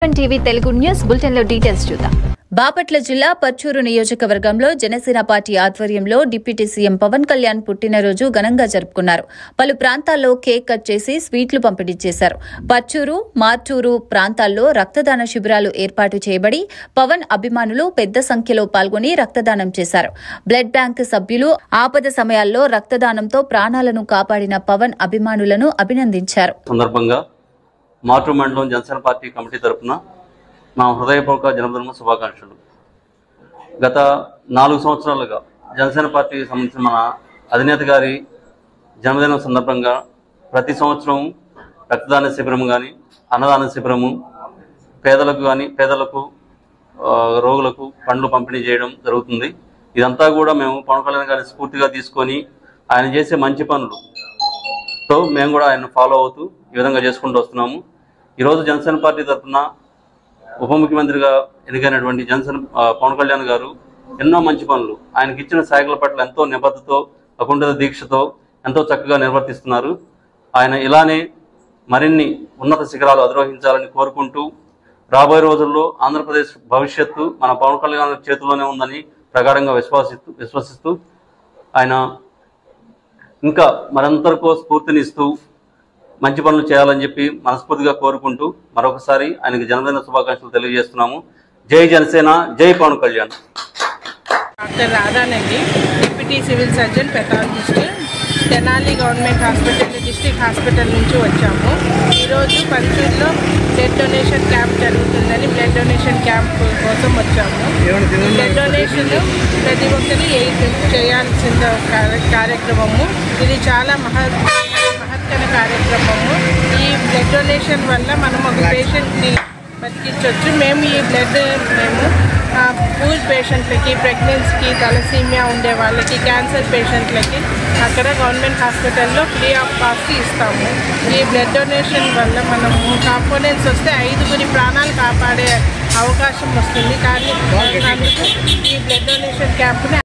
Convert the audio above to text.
TV Telugu news bulletin లో details చూద్దాం. బాపట్ల జిల్లా పర్చూరు నియోజకవర్గంలో జనసేన పార్టీ ఆధ్వర్యంలో డిప్యూటీ సీఎం పవన్ కళ్యాణ్ పుట్టినరోజు ఘనంగా జరుపుకున్నారు. పలు ప్రాంతాల్లో కేక్ కట్ చేసి స్వీట్లు పంపిణీ చేశారు. పర్చూరు, మార్టూరు ప్రాంతాల్లో రక్తదాన శిబిరాలు ఏర్పాటు చేయబడి పవన్ అభిమానులు పెద్ద సంఖ్యలో పాల్గొని రక్తదానం చేశారు. బ్లడ్ బ్యాంక్ సభ్యులు ఆపద సమయాల్లో రక్తదానంతో ప్రాణాలను కాపాడిన పవన్ అభిమానులను అభినందించారు. మార్టూరు మండలం జనసేన పార్టీ కమిటీ తరఫున మా హృదయపూర్వక జన్మదిన శుభాకాంక్షలు. గత 4 సంవత్సరాలుగా జనసేన పార్టీకి సంబంధించిన మన అధినేత గారి జన్మదినం సందర్భంగా ప్రతి సంవత్సరం రక్తదాన శిబిరం కానీ, అన్నదాన శిబిరము, పేదలకు రోగులకు పండ్లు పంపిణీ చేయడం జరుగుతుంది. ఇదంతా కూడా మేము పవన్ కళ్యాణ్ గారిని స్ఫూర్తిగా తీసుకొని ఆయన చేసే మంచి పనులతో మేము కూడా ఆయన ఫాలో అవుతూ ఈ విధంగా చేసుకుంటూ వస్తున్నాము. ఈరోజు జనసేన పార్టీ తరఫున ఉప ముఖ్యమంత్రిగా ఎన్నికైనటువంటి పవన్ కళ్యాణ్ గారు ఎన్నో మంచి పనులు, ఆయనకి ఇచ్చిన శాఖల పట్ల ఎంతో నిబద్ధతో, అకుంఠిత దీక్షతో ఎంతో చక్కగా నిర్వర్తిస్తున్నారు. ఆయన ఇలానే మరిన్ని ఉన్నత శిఖరాలు అధిరోహించాలని కోరుకుంటూ రాబోయే రోజుల్లో ఆంధ్రప్రదేశ్ భవిష్యత్తు మన పవన్ కళ్యాణ్ చేతిలోనే ఉందని ప్రగాఢంగా విశ్వసిస్తూ ఆయన ఇంకా మరందరికో స్ఫూర్తినిస్తూ మంచి పనులు చేయాలని చెప్పి మనస్ఫూర్తిగా కోరుకుంటూ మరొకసారి ఆయనకు జన్మదిన శుభాకాంక్షలు తెలియజేస్తున్నాము. జై జనసేన, జై పవన్ కళ్యాణ్. డాక్టర్ రాధానండి, deputy civil surgeon, pathologist, Tenali government hospital district hospital నుంచి వచ్చాము. ఈరోజు పర్చూరులో బ్లడ్ డొనేషన్ క్యాంప్ జరుగుతుందని బ్లడ్ డొనేషన్ క్యాంప్ కోసం వచ్చాము. బ్లడ్ డొనేషన్ ప్రతి ఒక్కరు చేయాల్సిన కార్యక్రమము. ఇది చాలా మహత్తర కార్యక్రమము. ఈ బ్లడ్ డొనేషన్ వల్ల మనం ఒక పేషెంట్ని బతికించవచ్చు. మేము ఈ బ్లడ్ పూర్ పేషెంట్లకి, ప్రెగ్నెన్సీకి, తలసీమియా ఉండే వాళ్ళకి, క్యాన్సర్ పేషెంట్లకి అక్కడ గవర్నమెంట్ హాస్పిటల్లో ఫ్రీ ఆఫ్ కాస్ట్ ఇస్తాము. ఈ బ్లడ్ డొనేషన్ వల్ల మనము కాంపోనెంట్స్ వస్తే 5 ప్రాణాలు కాపాడే అవకాశం వస్తుంది. కానీ అందుకు ఈ బ్లడ్ డొనేషన్ క్యాంప్ని